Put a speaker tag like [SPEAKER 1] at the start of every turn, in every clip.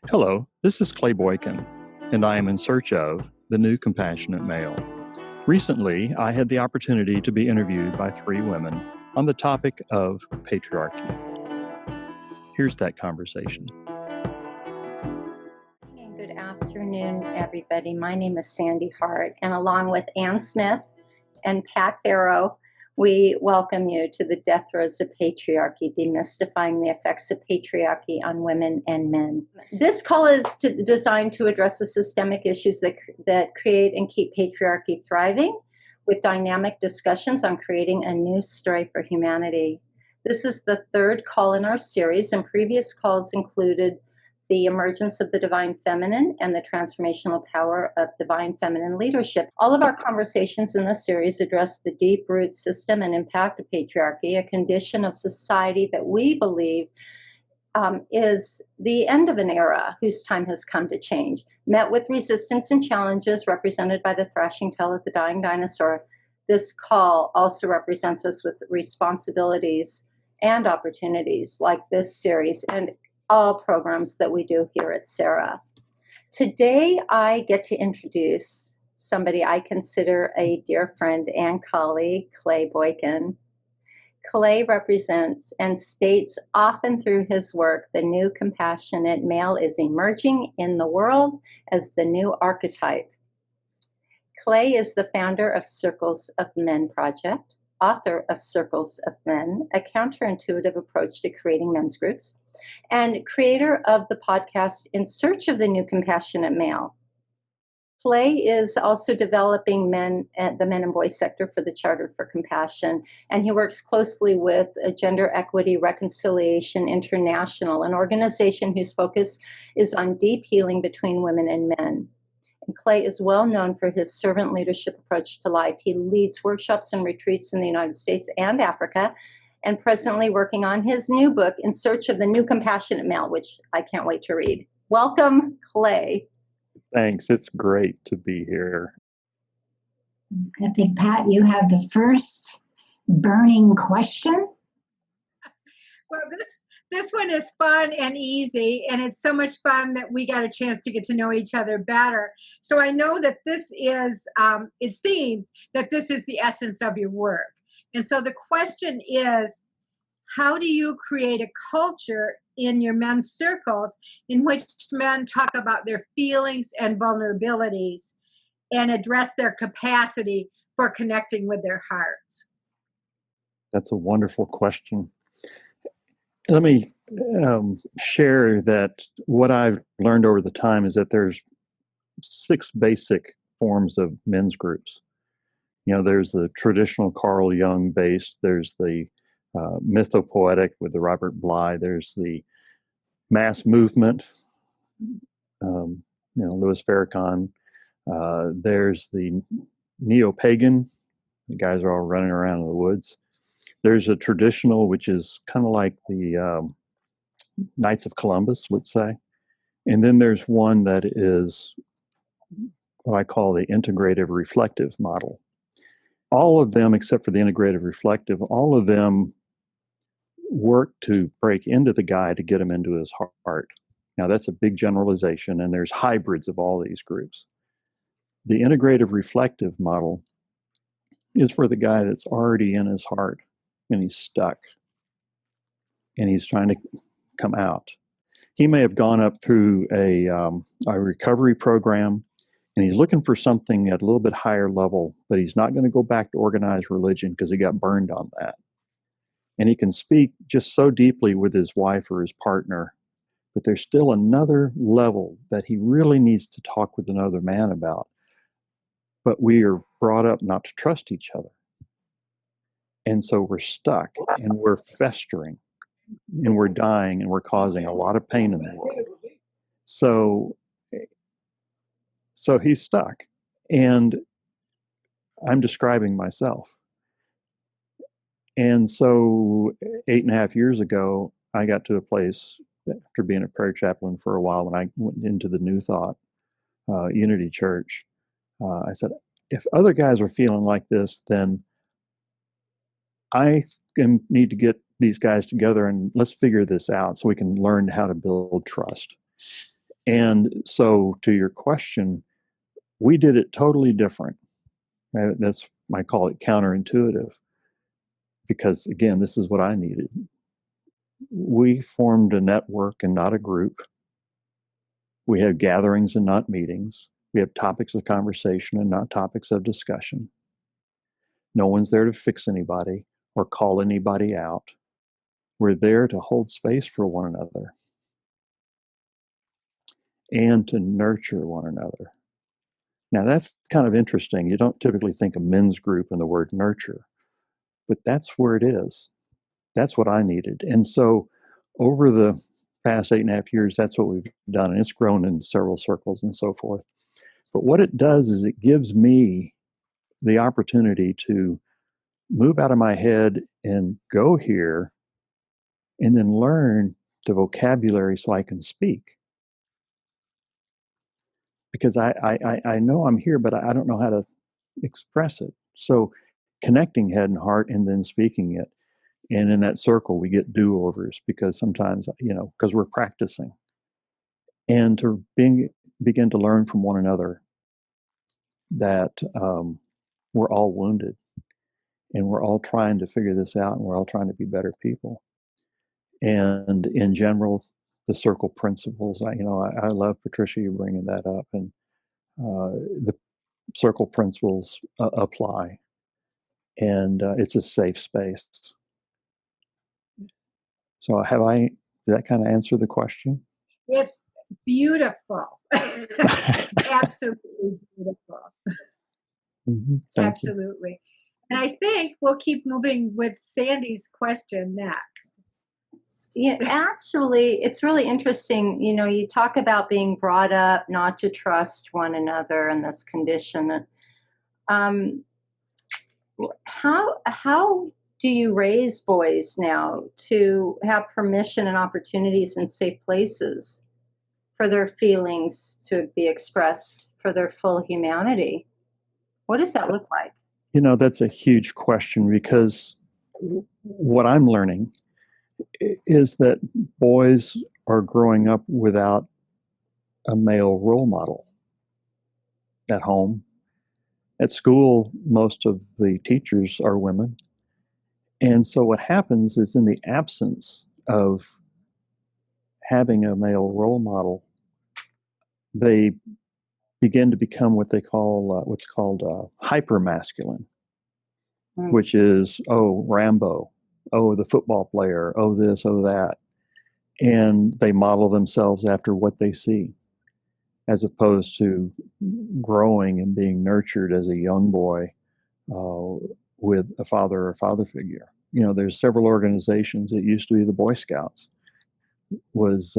[SPEAKER 1] Hello, this is Clay Boykin, and I am in search of the new compassionate male. Recently, I had the opportunity to be interviewed by three women on the topic of patriarchy. Here's that conversation.
[SPEAKER 2] Good afternoon, everybody. My name is Sandy Hart, and along with Ann Smith and Pat Barrow, we welcome you to the Death Throes of Patriarchy, demystifying the effects of patriarchy on women and men. This call is designed to address the systemic issues that create and keep patriarchy thriving, with dynamic discussions on creating a new story for humanity. This is the third call in our series, and previous calls included the emergence of the divine feminine and the transformational power of divine feminine leadership. All of our conversations in this series address the deep root system and impact of patriarchy, a condition of society that we believe is the end of an era whose time has come to change. Met with resistance and challenges represented by the thrashing tail of the dying dinosaur, this call also represents us with responsibilities and opportunities like this series and all programs that we do here at SARA. Today, I get to introduce somebody I consider a dear friend and colleague, Clay Boykin. Clay represents and states often through his work, the new compassionate male is emerging in the world as the new archetype. Clay is the founder of Circles of Men Project, author of Circles of Men, a counterintuitive approach to creating men's groups, and creator of the podcast In Search of the New Compassionate Male. Clay is also developing the men and boys sector for the Charter for Compassion, and he works closely with Gender Equity Reconciliation International, an organization whose focus is on deep healing between women and men. And Clay is well known for his servant leadership approach to life. He leads workshops and retreats in the United States and Africa, and presently working on his new book, In Search of the New Compassionate Male, which I can't wait to read. Welcome, Clay.
[SPEAKER 1] Thanks. It's great to be here.
[SPEAKER 3] I think, Pat, you have the first burning question.
[SPEAKER 4] Well, this one is fun and easy, and it's so much fun that we got a chance to get to know each other better. So I know that this is, it seems that this is the essence of your work. And so the question is, how do you create a culture in your men's circles in which men talk about their feelings and vulnerabilities and address their capacity for connecting with their hearts?
[SPEAKER 1] That's a wonderful question. Let me share that what I've learned over the time is that there's 6 basic forms of men's groups. You know, there's the traditional Carl Jung based, there's the mythopoetic with the Robert Bly, there's the mass movement, Louis Farrakhan, there's the neo-pagan, the guys are all running around in the woods. There's a traditional, which is kind of like the Knights of Columbus, let's say. And then there's one that is what I call the integrative reflective model. All of them, except for the integrative reflective, all of them work to break into the guy to get him into his heart. Now, that's a big generalization, and there's hybrids of all these groups. The integrative reflective model is for the guy that's already in his heart, and he's stuck, and he's trying to come out. He may have gone up through a recovery program, and he's looking for something at a little bit higher level, but he's not going to go back to organized religion because he got burned on that. And he can speak just so deeply with his wife or his partner, but there's still another level that he really needs to talk with another man about. But we are brought up not to trust each other. And so we're stuck, and we're festering, and we're dying, and we're causing a lot of pain in the world. So he's stuck, and I'm describing myself. And so 8.5 years ago, I got to a place after being a prayer chaplain for a while when I went into the New Thought Unity Church. I said, if other guys are feeling like this, then I need to get these guys together and let's figure this out so we can learn how to build trust. And so, to your question, we did it totally different. That's, I call it counterintuitive, because again, this is what I needed. We formed a network and not a group. We have gatherings and not meetings. We have topics of conversation and not topics of discussion. No one's there to fix anybody or call anybody out. We're there to hold space for one another and to nurture one another. Now, that's kind of interesting. You don't typically think of men's group in the word nurture, but that's where it is. That's what I needed. And so over the past 8.5 years, that's what we've done. And it's grown in several circles and so forth. But what it does is it gives me the opportunity to move out of my head and go here and then learn the vocabulary so I can speak. Because I know I'm here, but I don't know how to express it. So connecting head and heart and then speaking it. And in that circle, we get do-overs because sometimes, because we're practicing. And to begin to learn from one another that we're all wounded and we're all trying to figure this out and we're all trying to be better people. And in general, the circle principles, I love, Patricia, you bringing that up. And the circle principles apply. And it's a safe space. So did that kind of answer the question?
[SPEAKER 4] It's beautiful. Absolutely beautiful. Absolutely. And I think we'll keep moving with Sandy's question next.
[SPEAKER 2] Yeah, actually, it's really interesting. You talk about being brought up not to trust one another in this condition. How do you raise boys now to have permission and opportunities in safe places for their feelings to be expressed, for their full humanity? What does that look like?
[SPEAKER 1] That's a huge question, because what I'm learning is that boys are growing up without a male role model at home. At school, most of the teachers are women. And so what happens is, in the absence of having a male role model, they begin to become what's called hyper-masculine, which is, Rambo, the football player, this, that. And they model themselves after what they see, as opposed to growing and being nurtured as a young boy with a father or father figure. There's several organizations. It used to be the Boy Scouts was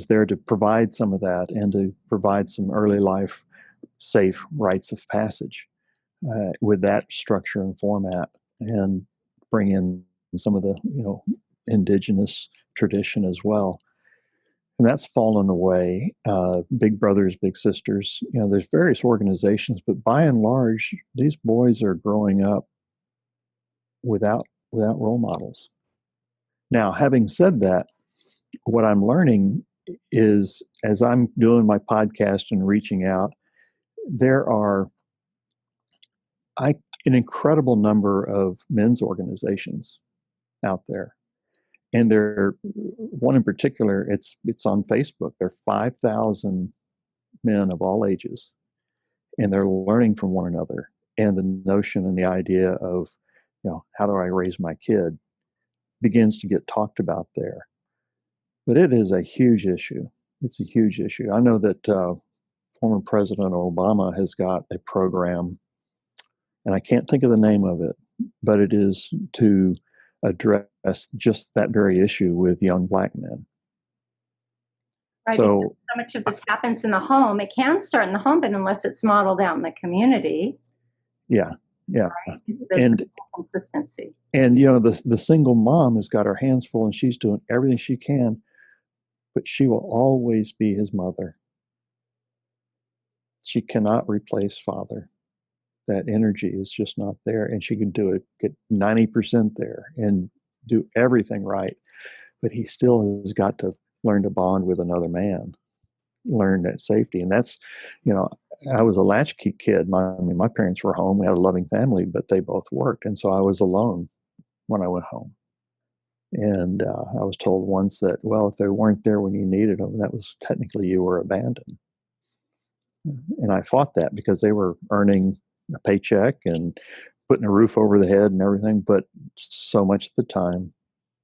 [SPEAKER 1] there to provide some of that and to provide some early life safe rites of passage with that structure and format, and bring in some of the indigenous tradition as well. And that's fallen away. Big brothers, big sisters, there's various organizations, but by and large, these boys are growing up without role models. Now, having said that, what I'm learning is, as I'm doing my podcast and reaching out, there are an incredible number of men's organizations out there. And one in particular, it's on Facebook. There are 5,000 men of all ages, and they're learning from one another. And the notion and the idea of, how do I raise my kid, begins to get talked about there. But it is a huge issue. It's a huge issue. I know that former President Obama has got a program, and I can't think of the name of it, but it is to address just that very issue with young Black men.
[SPEAKER 2] Right, so much of this happens in the home. It can start in the home, but unless it's modeled out in the community.
[SPEAKER 1] Yeah.
[SPEAKER 2] Right? There's consistency.
[SPEAKER 1] And the single mom has got her hands full, and she's doing everything she can, but she will always be his mother. She cannot replace father. That energy is just not there, and she can get 90% there and do everything right, but he still has got to learn to bond with another man. learn that safety. And that's, you know, I was a latchkey kid. My parents were home. We had a loving family, but they both worked. And so I was alone when I went home. And I was told once that, well, if they weren't there when you needed them, that was technically you were abandoned. And I fought that because they were earning a paycheck and putting a roof over the head and everything. But so much of the time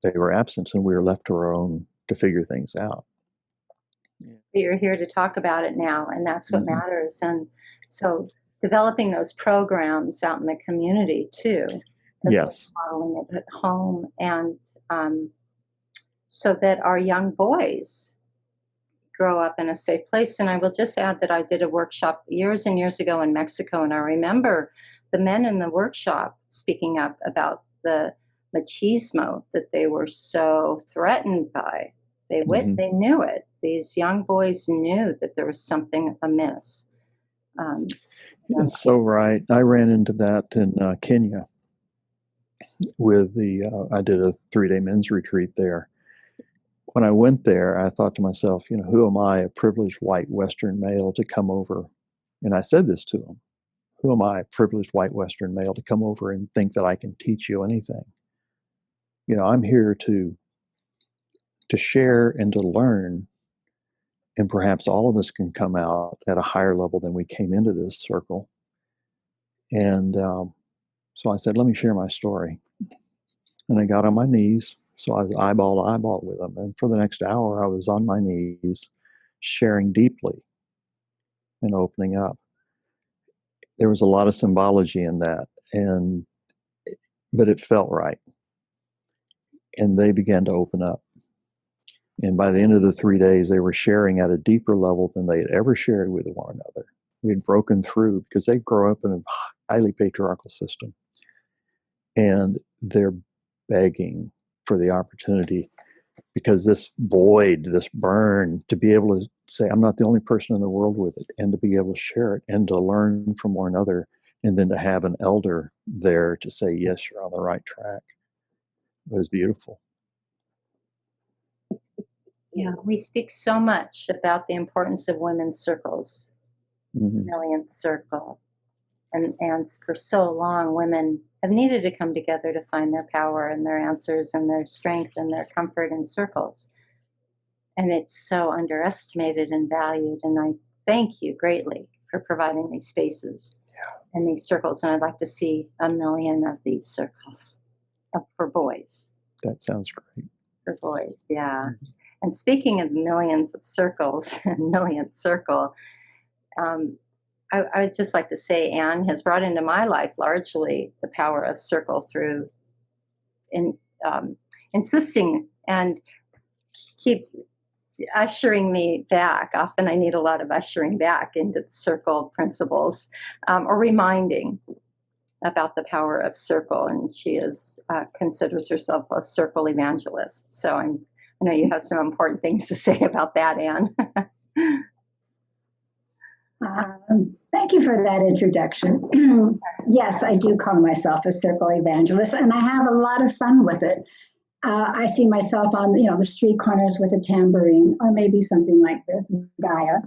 [SPEAKER 1] they were absent and we were left to our own to figure things out.
[SPEAKER 2] You're here to talk about it now, and that's what
[SPEAKER 1] Mhm.
[SPEAKER 2] matters. And so developing those programs out in the community too, as well as
[SPEAKER 1] Yes.
[SPEAKER 2] modeling it at home, and so that our young boys grow up in a safe place. And I will just add that I did a workshop years and years ago in Mexico, and I remember the men in the workshop speaking up about the machismo that they were so threatened by.
[SPEAKER 1] Mhm.
[SPEAKER 2] They knew it. These young boys knew that there was something amiss. Um, and
[SPEAKER 1] It's so right. I ran into that in Kenya with I did a 3-day men's retreat there. When I went there, I thought to myself, you know, who am I, a privileged white Western male, to come over? And I said this to them. Who am I, a privileged white Western male, to come over and think that I can teach you anything? You know, I'm here to share and to learn, and perhaps all of us can come out at a higher level than we came into this circle. And so I said, let me share my story. And I got on my knees. So I was eyeball to eyeball with them. And for the next hour, I was on my knees, sharing deeply and opening up. There was a lot of symbology in that, but it felt right. And they began to open up. And by the end of the 3 days, they were sharing at a deeper level than they had ever shared with one another. We had broken through because they grow up in a highly patriarchal system. And they're begging for the opportunity, because this void, this burn, to be able to say, I'm not the only person in the world with it, and to be able to share it and to learn from one another, and then to have an elder there to say, yes, you're on the right track, was beautiful.
[SPEAKER 2] yeah, we speak so much about the importance of women's circles,
[SPEAKER 1] Mm-hmm.
[SPEAKER 2] millionth circle. And for so long, women have needed to come together to find their power and their answers and their strength and their comfort in circles. And it's so underestimated and valued. And I thank you greatly for providing these spaces and these circles. And I'd like to see 1 million of these circles for boys.
[SPEAKER 1] That sounds great.
[SPEAKER 2] For boys, yeah. Mm-hmm. And speaking of millions of circles and millionth circle, I would just like to say Anne has brought into my life largely the power of circle through insisting and keep ushering me back. Often I need a lot of ushering back into the circle principles, or reminding about the power of circle. And she considers herself a circle evangelist. So I know you have some important things to say about that, Anne.
[SPEAKER 3] Thank you for that introduction. Yes, I do call myself a circle evangelist, and I have a lot of fun with it. I see myself on, the street corners with a tambourine, or maybe something like this, Gaia,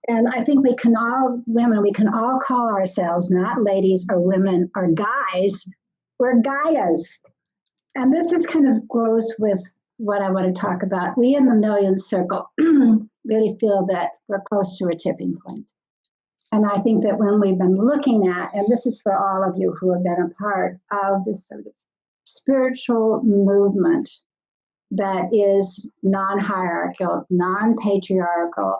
[SPEAKER 3] And I think we can all call ourselves not ladies or women or guys. We're Gaias, and this is kind of goes with what I want to talk about. We in the millionth circle really feel that we're close to a tipping point. And I think that when we've been looking at, and this is for all of you who have been a part of this sort of spiritual movement that is non-hierarchical, non-patriarchal,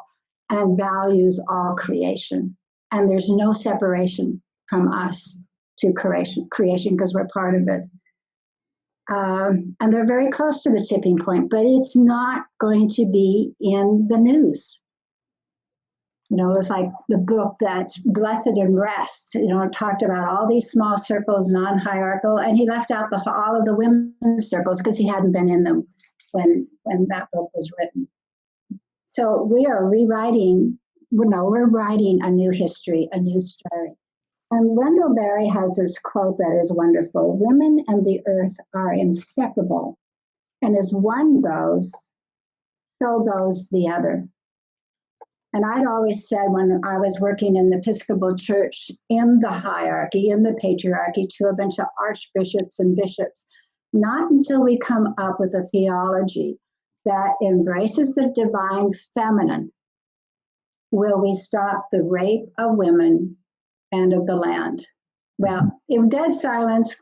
[SPEAKER 3] and values all creation. And there's no separation from us to creation because we're part of it. And they're very close to the tipping point, but it's not going to be in the news. It's like the book that Blessed and Rest, talked about all these small circles, non-hierarchical, and he left out all of the women's circles because he hadn't been in them when that book was written. So we're writing a new history, a new story. And Wendell Berry has this quote that is wonderful. Women and the earth are inseparable. And as one goes, so goes the other. And I'd always said when I was working in the Episcopal Church, in the hierarchy, in the patriarchy, to a bunch of archbishops and bishops, not until we come up with a theology that embraces the divine feminine will we stop the rape of women and of the land. Well, in dead silence,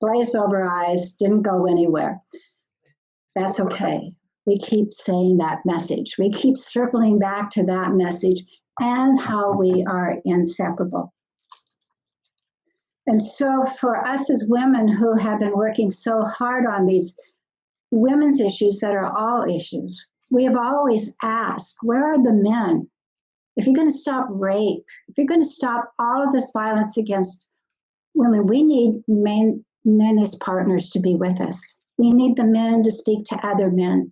[SPEAKER 3] glazed over eyes, didn't go anywhere. That's okay. We keep saying that message. We keep circling back to that message and how we are inseparable. And so for us as women who have been working so hard on these women's issues that are all issues, we have always asked, where are the men? If you're going to stop rape, if you're going to stop all of this violence against women, we need men as partners to be with us. We need the men to speak to other men.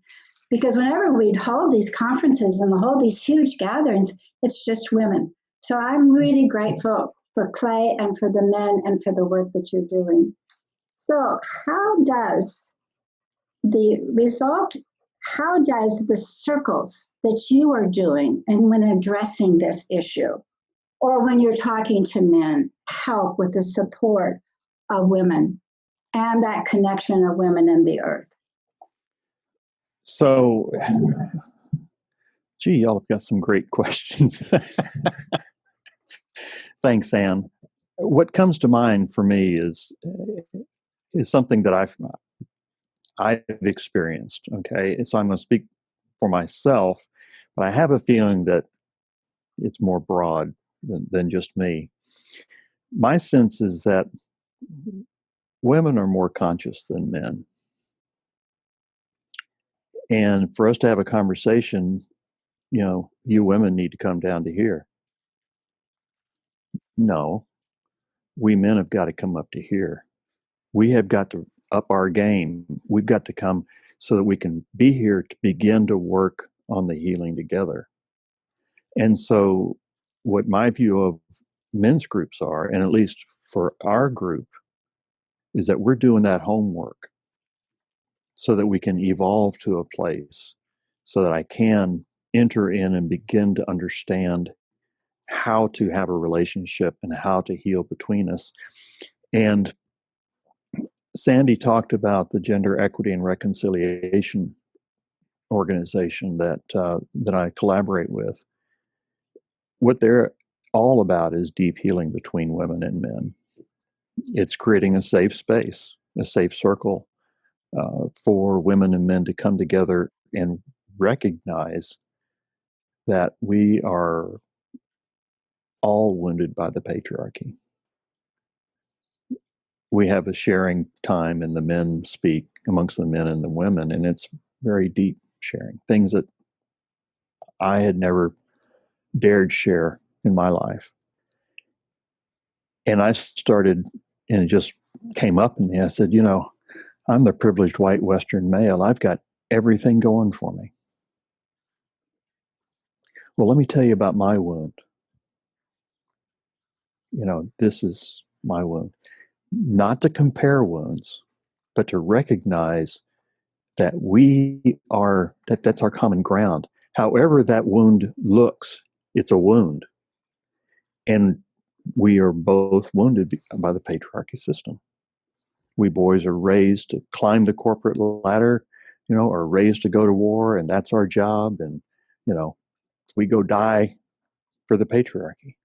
[SPEAKER 3] Because whenever we'd hold these conferences and hold these huge gatherings, it's just women. So I'm really grateful for Clay and for the men and for the work that you're doing. So how does the circles that you are doing and when addressing this issue, or when you're talking to men, help with the support of women and that connection of women and the earth?
[SPEAKER 1] So, gee, y'all have got some great questions. Thanks, Anne. What comes to mind for me is something that I've experienced. Okay, so I'm going to speak for myself, but I have a feeling that it's more broad than just me. My sense is that women are more conscious than men. And for us to have a conversation, you women need to come down to here. No, we men have got to come up to here. We have got to up our game. We've got to come so that we can be here to begin to work on the healing together. And so what my view of men's groups are, and at least for our group, is that we're doing that homework so that we can evolve to a place so that I can enter in and begin to understand how to have a relationship and how to heal between us. And Sandy talked about the Gender Equity and Reconciliation organization that I collaborate with. What they're all about is deep healing between women and men. It's creating a safe space, a safe circle for women and men to come together and recognize that we are all wounded by the patriarchy. We have a sharing time and the men speak amongst the men and the women, and it's very deep sharing, things that I had never dared share in my life. And I started, and it just came up in me. I said, I'm the privileged white Western male. I've got everything going for me. Well, let me tell you about my wound. This is my wound. Not to compare wounds, but to recognize that that's our common ground. However that wound looks, it's a wound. And we are both wounded by the patriarchy system. We boys are raised to climb the corporate ladder, or raised to go to war, and that's our job. And, we go die for the patriarchy.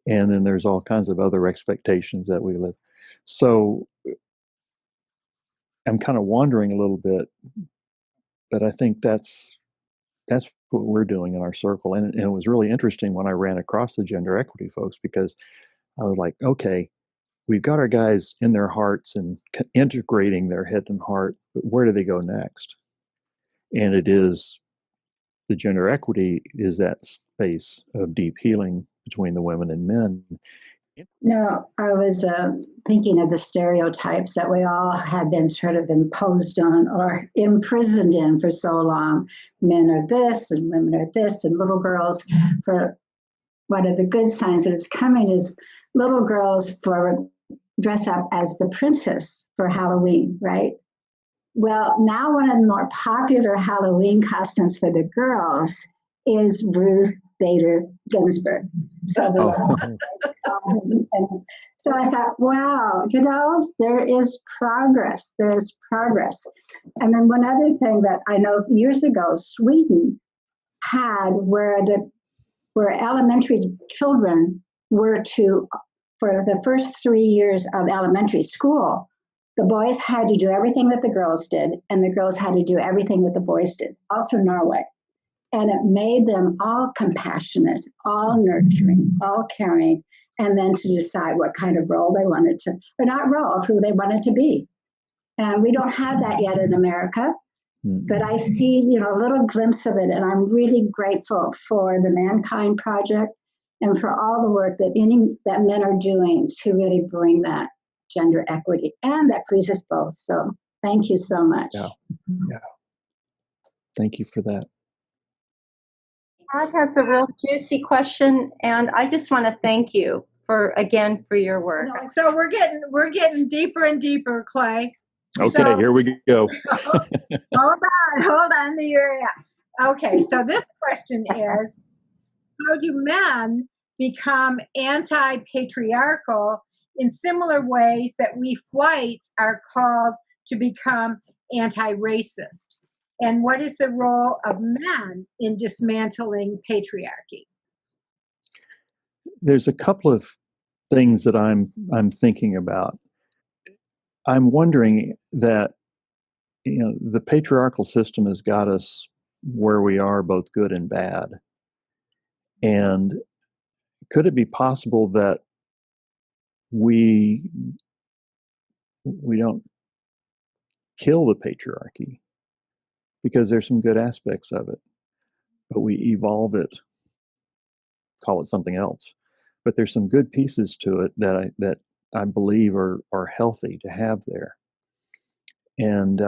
[SPEAKER 1] And then there's all kinds of other expectations that we live. So I'm kind of wandering a little bit, but I think that's what we're doing in our circle. And it was really interesting when I ran across the gender equity folks, because I was like, okay, we've got our guys in their hearts and integrating their head and heart, but where do they go next? And it is the gender equity is that space of deep healing between the women and men.
[SPEAKER 3] No, I was thinking of the stereotypes that we all had been sort of imposed on or imprisoned in for so long. Men are this and women are this, and little girls, for one of the good signs that is coming is little girls dress up as the princess for Halloween, right? Well, now one of the more popular Halloween costumes for the girls is Ruth Bader Ginsburg. So
[SPEAKER 1] Oh,
[SPEAKER 3] and so I thought, wow, there is progress. There's progress. And then one other thing that I know years ago, Sweden had where elementary children were to, for the first 3 years of elementary school, the boys had to do everything that the girls did, and the girls had to do everything that the boys did. Also Norway. And it made them all compassionate, all nurturing, all caring, and then to decide what kind of role they wanted to, or not role, who they wanted to be. And we don't have that yet in America, but I see, a little glimpse of it, and I'm really grateful for the Mankind Project and for all the work that men are doing to really bring that gender equity, and that frees us both. So thank you so much.
[SPEAKER 1] yeah. Yeah. Thank you for that.
[SPEAKER 2] Pat has a real juicy question, and I just want to thank you for your work.
[SPEAKER 4] So we're getting deeper and deeper, Clay.
[SPEAKER 1] Okay,
[SPEAKER 4] So,
[SPEAKER 1] here we go.
[SPEAKER 4] hold on to your. Okay, so this question is: how do men become anti-patriarchal in similar ways that we whites are called to become anti-racist? And what is the role of men in dismantling patriarchy?
[SPEAKER 1] There's a couple of things that I'm thinking about. I'm wondering that the patriarchal system has got us where we are, both good and bad. And could it be possible that we don't kill the patriarchy because there's some good aspects of it, but we evolve it, call it something else. But there's some good pieces to it that I believe are healthy to have there. And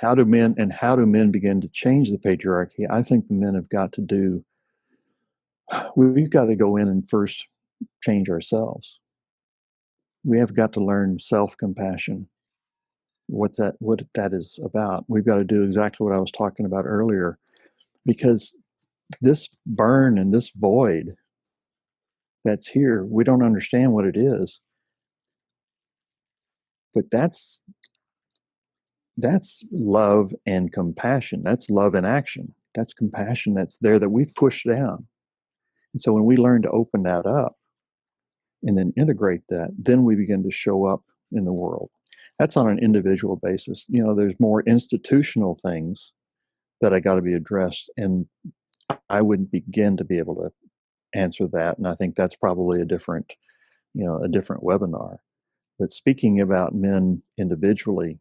[SPEAKER 1] how do men begin to change the patriarchy? I think the men have got to we've got to go in and first change ourselves. We have got to learn self-compassion. What that is about. We've got to do exactly what I was talking about earlier, because this burn and this void that's here, we don't understand what it is. But that's love and compassion. That's love in action. That's compassion that's there that we've pushed down. And so when we learn to open that up and then integrate that, then we begin to show up in the world. That's on an individual basis. There's more institutional things that I got to be addressed, and I wouldn't begin to be able to answer that. And I think that's probably a different webinar. But speaking about men individually,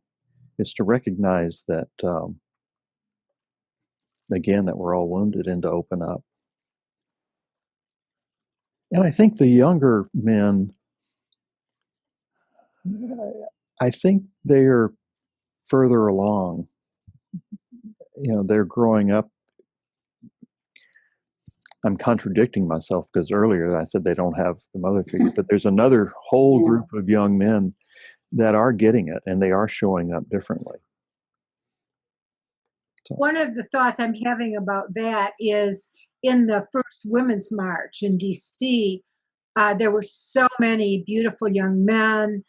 [SPEAKER 1] is to recognize that, again, that we're all wounded, and to open up. And I think the younger men, I think they're further along. They're growing up. I'm contradicting myself because earlier I said they don't have the mother figure, but there's another whole group of young men that are getting it, and they are showing up differently. So.
[SPEAKER 4] One of the thoughts I'm having about that is in the first Women's March in DC, there were so many beautiful young men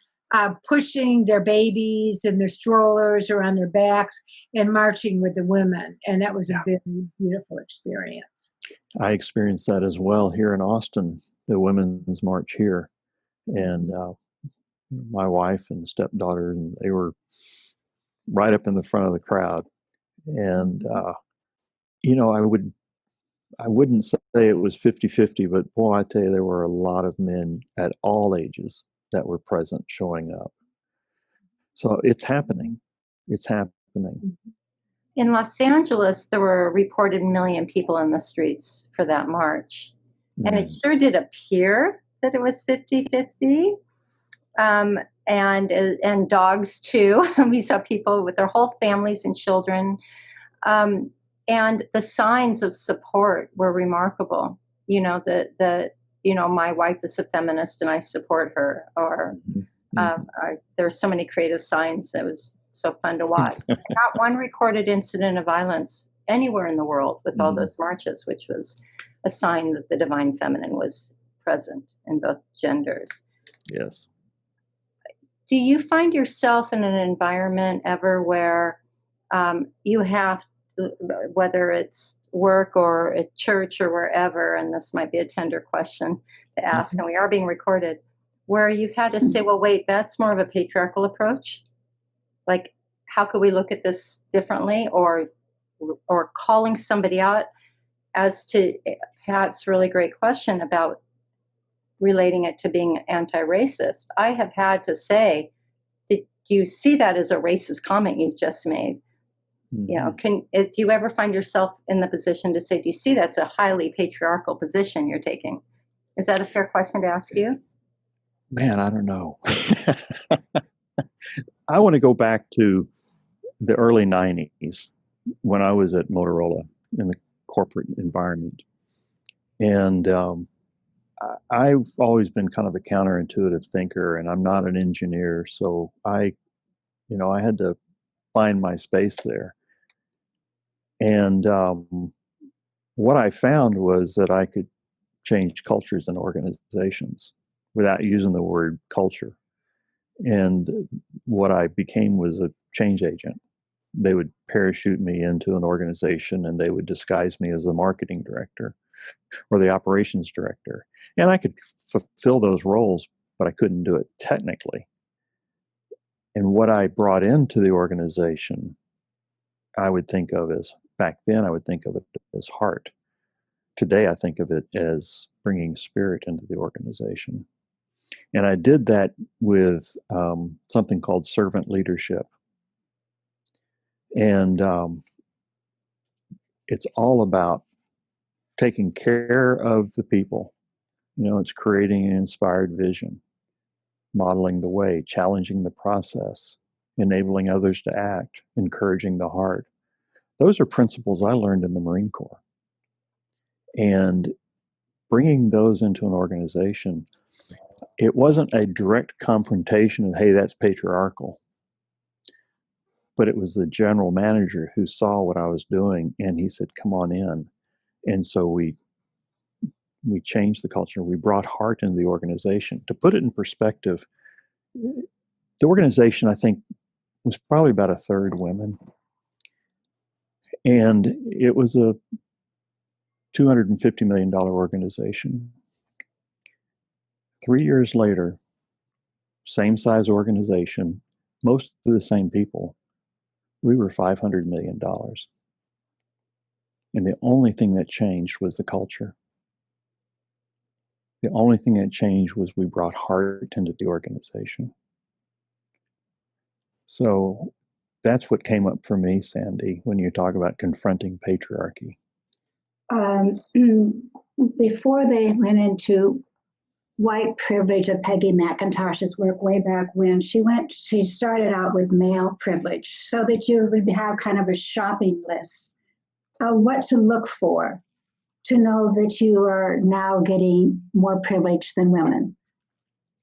[SPEAKER 4] pushing their babies and their strollers around their backs and marching with the women. And that was a very beautiful experience.
[SPEAKER 1] I experienced that as well here in Austin, the Women's March here. And my wife and stepdaughter, and they were right up in the front of the crowd. And, I wouldn't say it was 50-50, but boy, I tell you, there were a lot of men at all ages that were present, showing up. So it's happening. It's happening.
[SPEAKER 2] In Los Angeles, there were a reported 1 million people in the streets for that march. And it sure did appear that it was 50-50. And dogs too. We saw people with their whole families and children. And the signs of support were remarkable. My wife is a feminist and I support her. Or there were so many creative signs. It was so fun to watch. Not one recorded incident of violence. anywhere in the world with all
[SPEAKER 1] Mhm.
[SPEAKER 2] those marches, which was a sign that the divine feminine was present in both genders.
[SPEAKER 1] Yes.
[SPEAKER 2] Do you find yourself in an environment ever where you have to, whether it's work or at church or wherever, and this might be a tender question to ask,
[SPEAKER 1] Mhm.
[SPEAKER 2] and we are being recorded, where you've had to say, well, wait, that's more of a patriarchal approach? Like, how could we look at this differently? Or calling somebody out as to Pat's really great question about relating it to being anti-racist. I have had to say, did you see that as a racist comment you've just made? You know,
[SPEAKER 1] Mhm.
[SPEAKER 2] do you ever find yourself in the position to say, do you see that's a highly patriarchal position you're taking? Is that a fair question to ask you?
[SPEAKER 1] Man, I don't know. I want to go back to the early 90s when I was at Motorola in the corporate environment. And I've always been kind of a counterintuitive thinker, and I'm not an engineer. So I had to find my space there. And what I found was that I could change cultures and organizations without using the word culture. And what I became was a change agent. They would parachute me into an organization and they would disguise me as the marketing director or the operations director. And I could fulfill those roles, but I couldn't do it technically. And what I brought into the organization, I would think of as, back then, I would think of it as heart. Today, I think of it as bringing spirit into the organization. And I did that with something called servant leadership. And it's all about taking care of the people. It's creating an inspired vision, modeling the way, challenging the process, enabling others to act, encouraging the heart. Those are principles I learned in the Marine Corps. And bringing those into an organization, it wasn't a direct confrontation of, hey, that's patriarchal. But it was the general manager who saw what I was doing and he said, come on in. And so we changed the culture. We brought heart into the organization. To put it in perspective, the organization, I think, was probably about a third women. And it was a $250 million organization. 3 years later, same size organization, most of the same people, we were $500 million. And the only thing that changed was the culture. The only thing that changed was we brought heart into the organization. So that's what came up for me, Sandy, when you talk about confronting patriarchy.
[SPEAKER 3] Before they went into white privilege of Peggy McIntosh's work way back when, she started out with male privilege so that you would have kind of a shopping list of what to look for to know that you are now getting more privilege than women.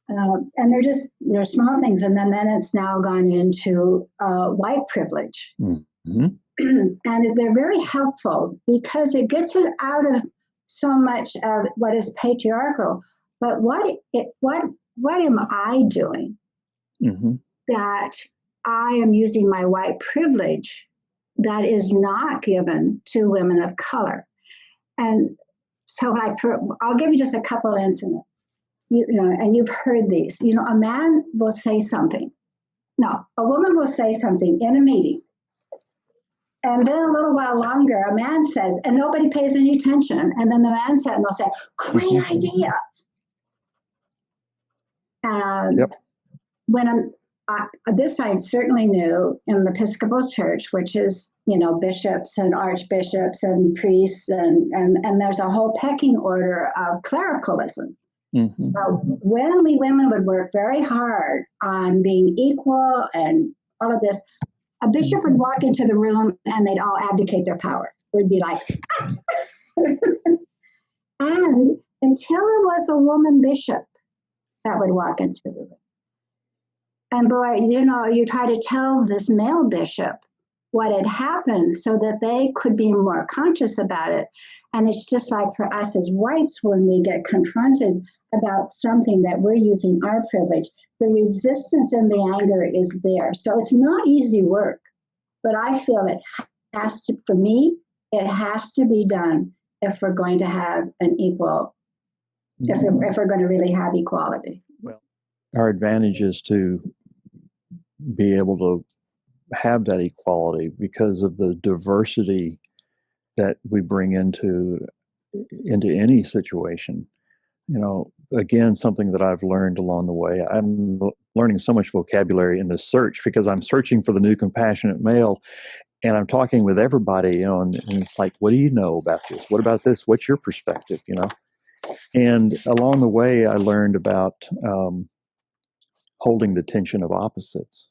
[SPEAKER 3] And they're small things. And then it's now gone into white privilege.
[SPEAKER 1] Mm-hmm.
[SPEAKER 3] And they're very helpful because it gets it out of so much of what is patriarchal. But what am I doing
[SPEAKER 1] Mm-hmm.
[SPEAKER 3] that I am using my white privilege that is not given to women of color? And so I'll give you just a couple of incidents. And you've heard these. A man will say something. No, a woman will say something in a meeting. And then a little while longer, a man says, and nobody pays any attention. And then the man said, and they'll say, great idea.
[SPEAKER 1] Yep.
[SPEAKER 3] When this I certainly knew in the Episcopal Church, which is, bishops and archbishops and priests, and there's a whole pecking order of clericalism.
[SPEAKER 1] Mm-hmm.
[SPEAKER 3] When we women would work very hard on being equal and all of this, a bishop would walk into the room and they'd all abdicate their power. It would be like, and until there was a woman bishop that would walk into the room. And boy, you try to tell this male bishop what had happened so that they could be more conscious about it. And it's just like for us as whites, when we get confronted about something that we're using our privilege, the resistance and the anger is there. So it's not easy work, but I feel it has to, for me, it has to be done if we're going to have an equal, if we're going to really have equality.
[SPEAKER 1] Well, our advantage is to be able to have that equality because of the diversity that we bring into any situation. You know, again, something that I've learned along the way. I'm learning so much vocabulary in the search because I'm searching for the new compassionate male, and I'm talking with everybody, you know, and it's like, what do you know about this? What about this? What's your perspective? You know, and along the way, I learned about holding the tension of opposites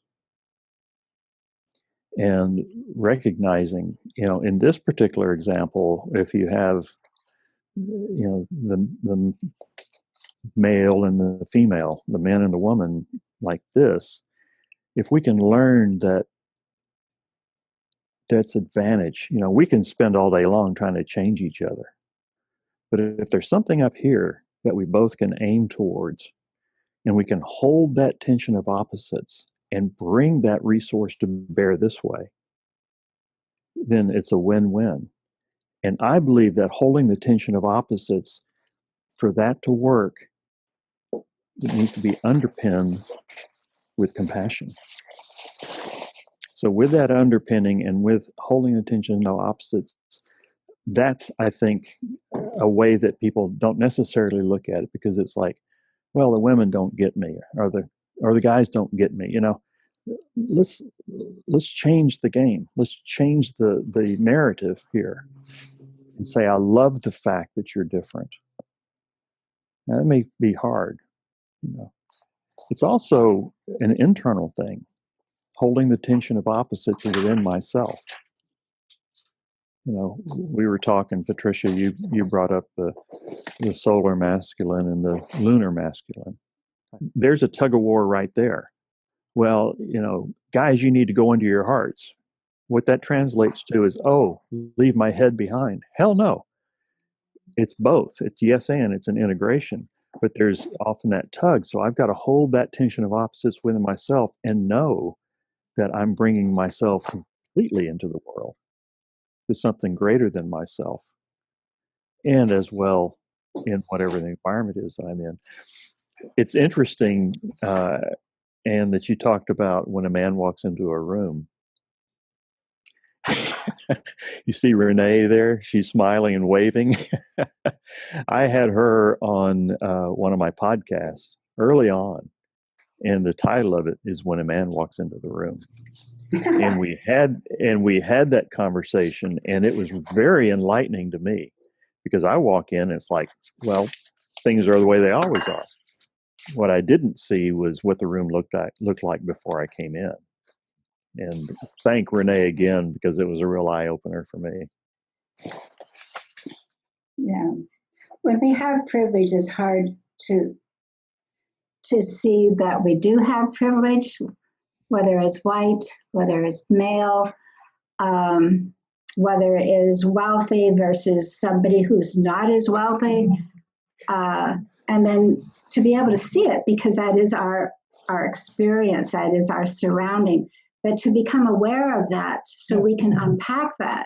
[SPEAKER 1] and recognizing, you know, in this particular example, if you have, you know, the male and the female, the man and the woman like this, if we can learn that that's advantage, you know, we can spend all day long trying to change each other. But if there's something up here that we both can aim towards, and we can hold that tension of opposites and bring that resource to bear this way, then it's a win-win. And I believe that holding the tension of opposites, for that to work, it needs to be underpinned with compassion. So with that underpinning and with holding the tension of opposites, that's, I think, a way that people don't necessarily look at it, because it's like, well, the women don't get me, or the guys don't get me. You know, let's change the game. Let's change the narrative here and say, I love the fact that you're different. Now, that may be hard, you know. It's also an internal thing, holding the tension of opposites within myself. You know, we were talking, Patricia, you brought up the solar masculine and the lunar masculine. There's a tug of war right there. Well, you know, guys, you need to go into your hearts. What that translates to is, oh, leave my head behind. Hell no. It's both. It's yes and, it's an integration. But there's often that tug. So I've got to hold that tension of opposites within myself and know that I'm bringing myself completely into the world, to something greater than myself, and as well in whatever the environment is that I'm in. It's interesting, and that you talked about when a man walks into a room. You see Renee there? She's smiling and waving. I had her on one of my podcasts early on, and the title of it is "When a Man Walks into the Room." And we had that conversation, and it was very enlightening to me, because I walk in and it's like, well, things are the way they always are. What I didn't see was what the room looked like before I came in. And thank Renee again, because it was a real eye opener for me.
[SPEAKER 3] Yeah. When we have privilege, it's hard to see that we do have privilege, whether it's white, whether it's male, whether it is wealthy versus somebody who's not as wealthy. And then to be able to see it, because that is our experience, that is our surrounding. But to become aware of that so we can unpack that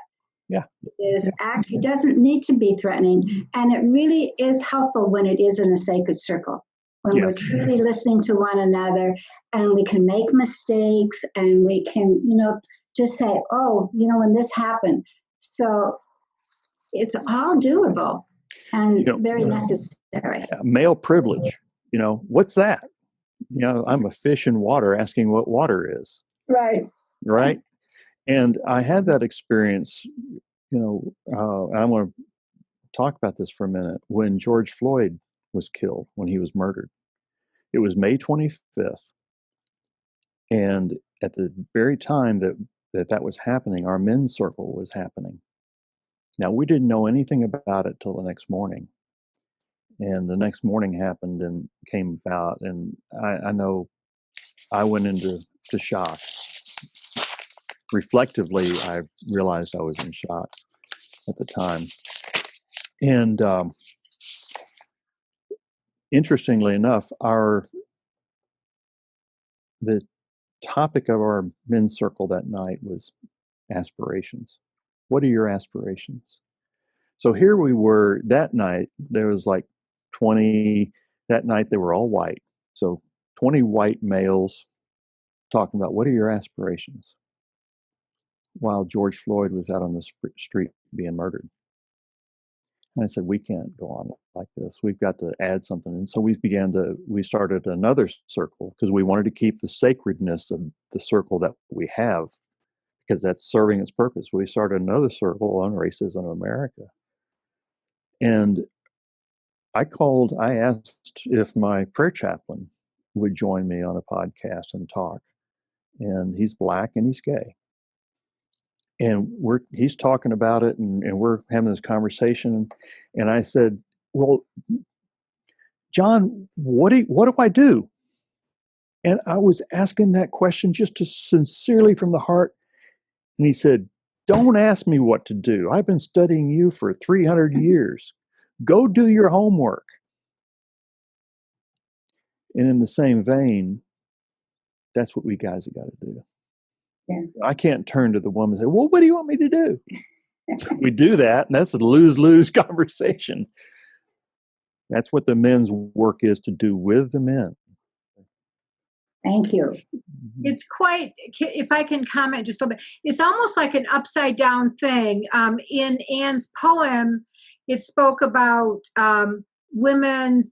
[SPEAKER 3] is actually doesn't need to be threatening. And it really is helpful when it is in a sacred circle, when we're truly listening to one another, and we can make mistakes, and we can, you know, just say, oh, you know, when this happened. So it's all doable and very necessary.
[SPEAKER 1] Male privilege, you know, what's that? You know, I'm a fish in water asking what water is.
[SPEAKER 3] Right.
[SPEAKER 1] Right. And I had that experience, you know, I want to talk about this for a minute. When George Floyd was killed, when he was murdered, it was May 25th. And at the very time that was happening, our men's circle was happening. Now, we didn't know anything about it till the next morning. And the next morning happened and came about. And I know I went into shock. reflectively, I realized I was in shock at the time. And interestingly enough, the topic of our men's circle that night was aspirations. What are your aspirations? So here we were that night. There was like 20. That night they were all white. So 20 white males talking about, what are your aspirations? While George Floyd was out on the street being murdered. And I said, we can't go on like this. We've got to add something. And so we started another circle because we wanted to keep the sacredness of the circle that we have, because that's serving its purpose. We started another circle on racism in America. And I asked if my prayer chaplain would join me on a podcast and talk. And he's Black and he's gay. And he's talking about it, and we're having this conversation. And I said, well, John, what do I do? And I was asking that question just sincerely from the heart. And he said, don't ask me what to do. I've been studying you for 300 years. Go do your homework. And in the same vein, that's what we guys have got to do. Yeah. I can't turn to the woman and say, well, what do you want me to do? We do that, and that's a lose-lose conversation. That's what the men's work is, to do with the men.
[SPEAKER 3] Thank you.
[SPEAKER 4] It's quite, if I can comment just a little bit, it's almost like an upside down thing. In Anne's poem, it spoke about women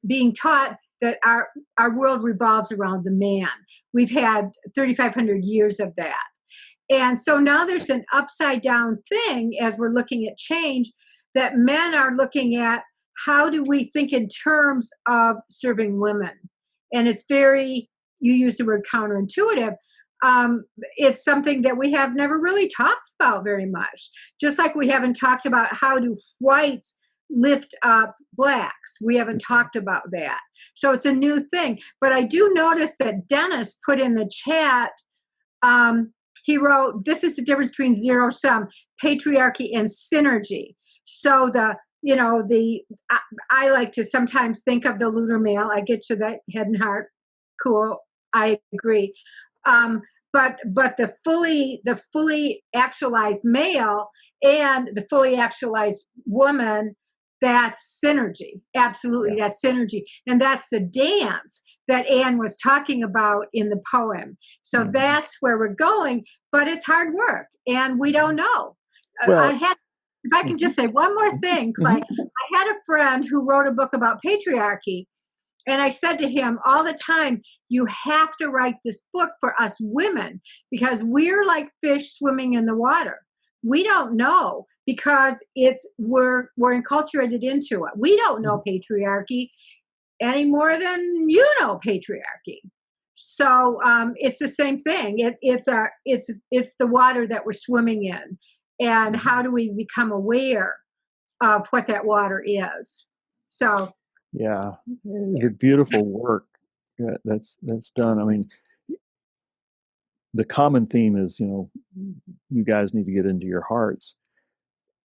[SPEAKER 4] being taught that our world revolves around the man. We've had 3,500 years of that. And so now there's an upside down thing as we're looking at change, that men are looking at, how do we think in terms of serving women? And it's very, you use the word counterintuitive. It's something that we have never really talked about very much. Just like we haven't talked about how do whites lift up Blacks. We haven't talked about that. So it's a new thing. But I do notice that Dennis put in the chat, he wrote, this is the difference between zero sum, patriarchy, and synergy. So I like to sometimes think of the lunar male. I get you that, head and heart. Cool. I agree. But the fully actualized male and the fully actualized woman, that's synergy. Absolutely, yeah. That's synergy. And that's the dance that Anne was talking about in the poem. So that's where we're going, but it's hard work, and we don't know. Well, if I can just say one more thing, Clay, I had a friend who wrote a book about patriarchy, and I said to him all the time, you have to write this book for us women, because we're like fish swimming in the water. We don't know, because we're enculturated into it. We don't know patriarchy any more than you know patriarchy. So it's the same thing. It's the water that we're swimming in, and how do we become aware of what that water is? So
[SPEAKER 1] yeah, beautiful work that's done. I mean, the common theme is, you guys need to get into your hearts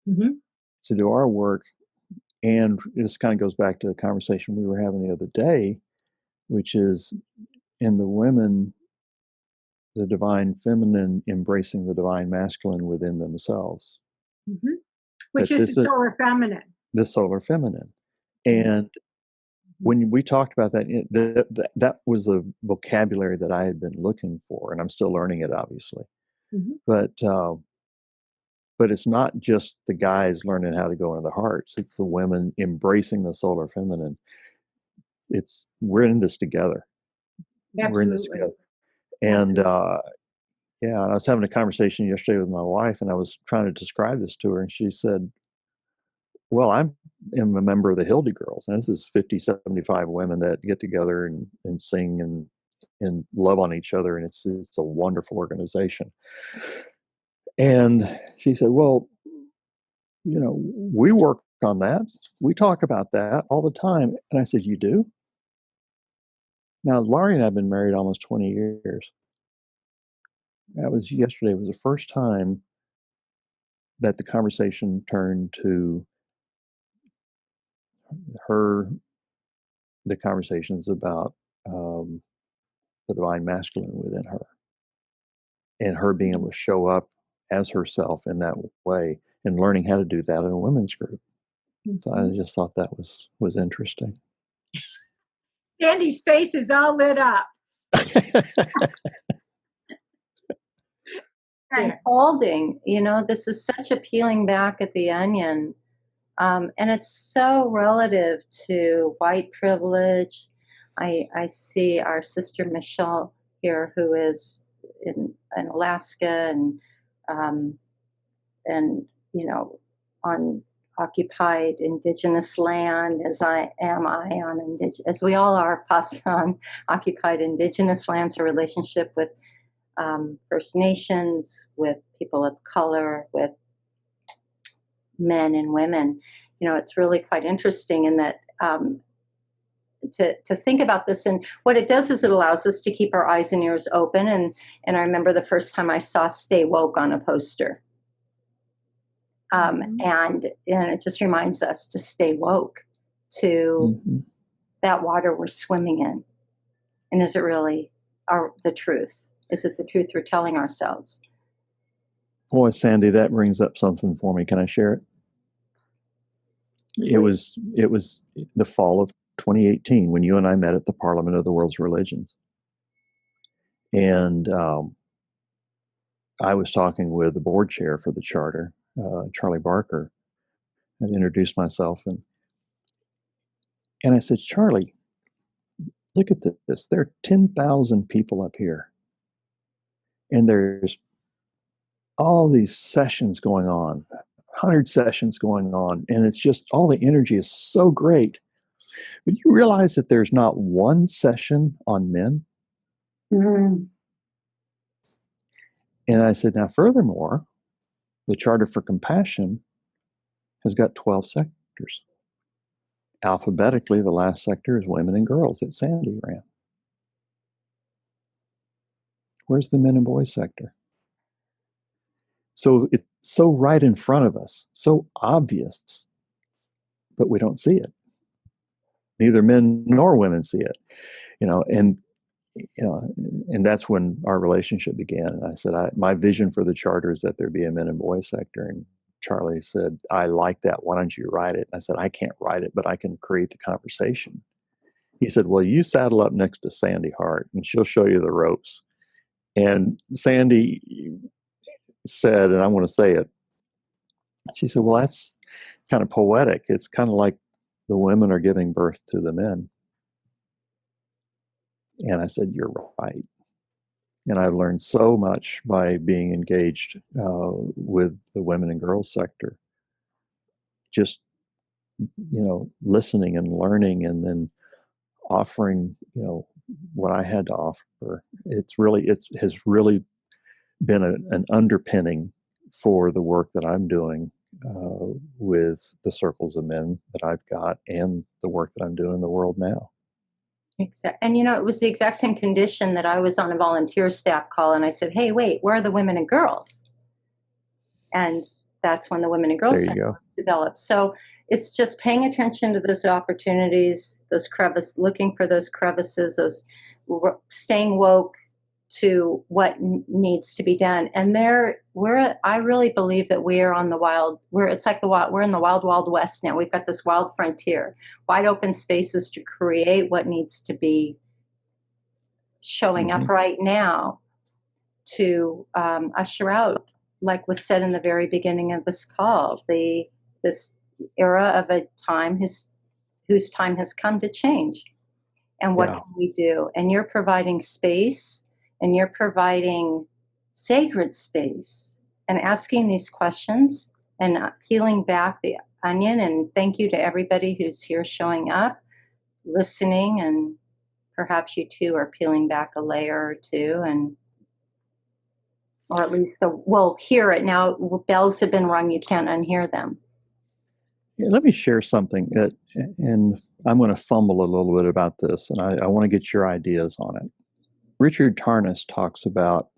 [SPEAKER 1] to do our work. And this kind of goes back to a conversation we were having the other day, which is in the women, the divine feminine embracing the divine masculine within themselves.
[SPEAKER 4] Which is the solar feminine.
[SPEAKER 1] The solar feminine. And when we talked about that, that was a vocabulary that I had been looking for, and I'm still learning it, obviously. But it's not just the guys learning how to go into the hearts. It's the women embracing the solar feminine. We're in this together.
[SPEAKER 4] Absolutely.
[SPEAKER 1] We're in this together. And and I was having a conversation yesterday with my wife, and I was trying to describe this to her, and she said, well, I'm a member of the Hildy Girls, and this is 50, 75 women that get together and sing and love on each other, and it's a wonderful organization. And she said, well, we work on that. We talk about that all the time. And I said, you do? Now, Laurie and I have been married almost 20 years. that was yesterday, was the first time that the conversation turned to the conversations about the divine masculine within her, and her being able to show up as herself in that way, and learning how to do that in a women's group. So I just thought that was interesting.
[SPEAKER 4] Sandy's face is all lit up.
[SPEAKER 2] Unfolding, this is such a peeling back at the onion. And it's so relative to white privilege. I see our sister Michelle here, who is in Alaska and on occupied indigenous land, as as we all are on occupied indigenous lands, a relationship with First Nations, with people of color, with men and women. It's really quite interesting in that to think about this, and what it does is it allows us to keep our eyes and ears open. And I remember the first time I saw "Stay Woke" on a poster, and it just reminds us to stay woke to that water we're swimming in. And is it really the truth? Is it the truth we're telling ourselves?
[SPEAKER 1] Boy, Sandy, that brings up something for me. Can I share it? It was the fall of 2018 when you and I met at the Parliament of the World's Religions. And I was talking with the board chair for the charter, Charlie Barker, and introduced myself. And I said, Charlie, look at this. There are 10,000 people up here. And there's all these sessions going on, 100 sessions going on. And it's just all the energy is so great. But you realize that there's not one session on men?
[SPEAKER 3] Mm-hmm.
[SPEAKER 1] And I said, now, furthermore, the Charter for Compassion has got 12 sectors. Alphabetically, the last sector is women and girls that Sandy ran. Where's the men and boys sector? So it's so right in front of us, so obvious, but we don't see it. Neither men nor women see it, and that's when our relationship began. And I said, my vision for the charter is that there be a men and boys sector. And Charlie said, I like that. Why don't you write it? And I said, I can't write it, but I can create the conversation. He said, well, you saddle up next to Sandy Hart and she'll show you the ropes. And Sandy said, and I want to say it, she said, well, that's kind of poetic. It's kind of like the women are giving birth to the men. And I said, you're right. And I've learned so much by being engaged with the women and girls sector. Just, listening and learning, and then offering, what I had to offer. It has really been an underpinning for the work that I'm doing with the circles of men that I've got, and the work that I'm doing in the world now.
[SPEAKER 2] Exactly. And it was the exact same condition that I was on a volunteer staff call, and I said, hey, wait, where are the women and girls? And that's when the Women and Girls Center was developed. So it's just paying attention to those opportunities, those crevices, looking for those crevices, staying woke to what needs to be done. And I really believe that we are on the wild. We're in the wild, wild west now. We've got this wild frontier, wide open spaces to create what needs to be showing up right now to usher out, like was said in the very beginning of this call, this era of a time whose time has come to change. And what can we do? And you're providing space, and you're providing sacred space, and asking these questions and peeling back the onion. And thank you to everybody who's here showing up, listening, and perhaps you too are peeling back a layer or two, or at least we'll hear it now. Bells have been rung, you can't unhear them.
[SPEAKER 1] Yeah, let me share something, and I'm going to fumble a little bit about this, and I want to get your ideas on it. Richard Tarnas talks about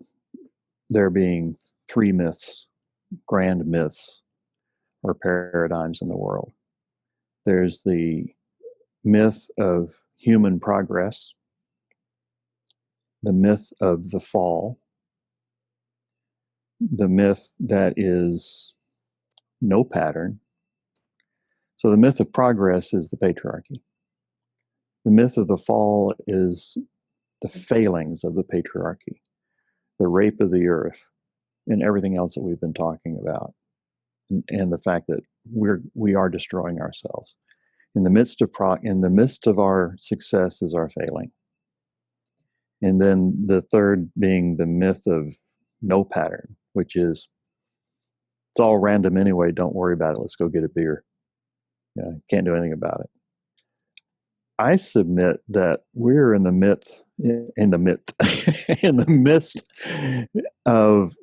[SPEAKER 1] there being three myths, grand myths or paradigms in the world. There's the myth of human progress, the myth of the fall, the myth that is no pattern. So the myth of progress is the patriarchy. The myth of the fall is the failings of the patriarchy, the rape of the earth, and everything else that we've been talking about, and the fact that we are destroying ourselves. In the midst of our success is our failing. And then the third being the myth of no pattern, which is it's all random anyway. Don't worry about it. Let's go get a beer. Can't do anything about it. I submit that we're in the midst of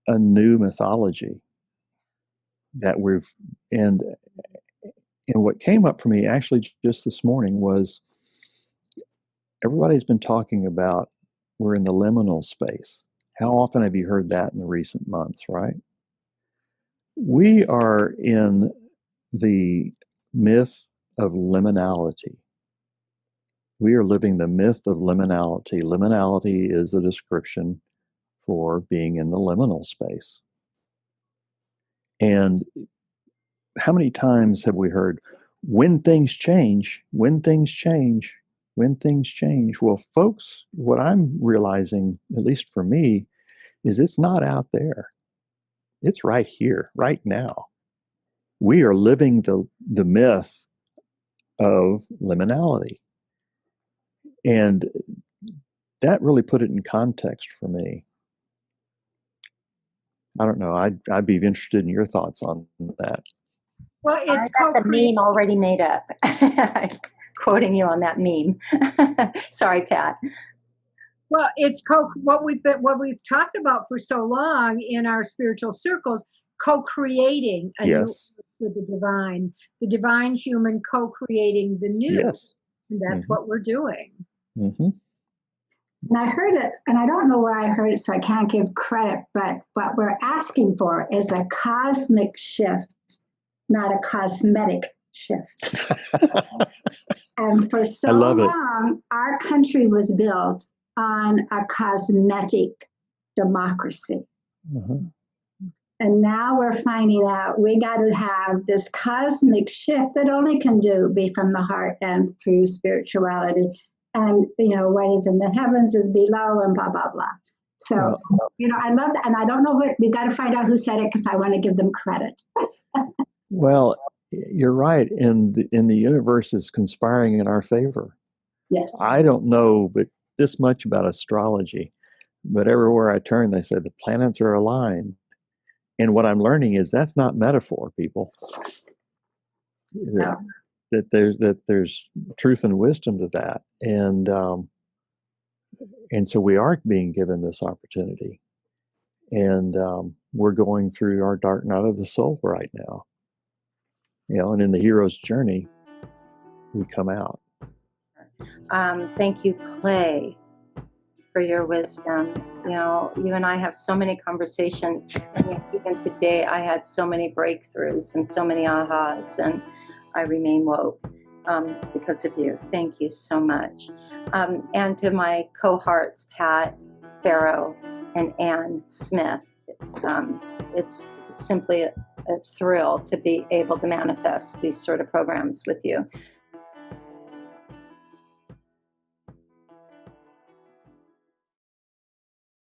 [SPEAKER 1] a new mythology that and what came up for me actually just this morning was everybody's been talking about we're in the liminal space. How often have you heard that in the recent months, right? We are in the myth of liminality. We are living the myth of liminality. Liminality is a description for being in the liminal space. And how many times have we heard, when things change, when things change, when things change? Well, folks, what I'm realizing, at least for me, is it's not out there. It's right here, right now. We are living the myth of liminality. And that really put it in context for me. I don't know. I'd be interested in your thoughts on that.
[SPEAKER 4] Well,
[SPEAKER 2] I
[SPEAKER 4] it's
[SPEAKER 2] got the meme already made up. Quoting you on that meme. Sorry, Pat.
[SPEAKER 4] Well, it's what we've talked about for so long in our spiritual circles, co-creating a new with the divine human co-creating the new.
[SPEAKER 1] Yes.
[SPEAKER 4] And that's what we're doing.
[SPEAKER 1] Mm-hmm.
[SPEAKER 3] And I heard it, and I don't know where I heard it, so I can't give credit, but what we're asking for is a cosmic shift, not a cosmetic shift. And for so long, our country was built on a cosmetic democracy.
[SPEAKER 1] Mm-hmm.
[SPEAKER 3] And now we're finding out we got to have this cosmic shift that only can be from the heart and through spirituality. And, what is in the heavens is below and blah, blah, blah. So, I love that. And I don't know we got to find out who said it because I want to give them credit.
[SPEAKER 1] Well, you're right. And the universe is conspiring in our favor.
[SPEAKER 3] Yes.
[SPEAKER 1] I don't know but this much about astrology, but everywhere I turn, they say the planets are aligned. And what I'm learning is that's not metaphor, people.
[SPEAKER 3] No.
[SPEAKER 1] That there's truth and wisdom to that, and so we are being given this opportunity, and we're going through our dark night of the soul right now. And in the hero's journey, we come out.
[SPEAKER 2] Thank you, Clay, for your wisdom. You and I have so many conversations. Even today, I had so many breakthroughs and so many ahas, and I remain woke because of you. Thank you so much. And to my cohorts, Pat, Farrow, and Ann Smith, it's simply a thrill to be able to manifest these sort of programs with you.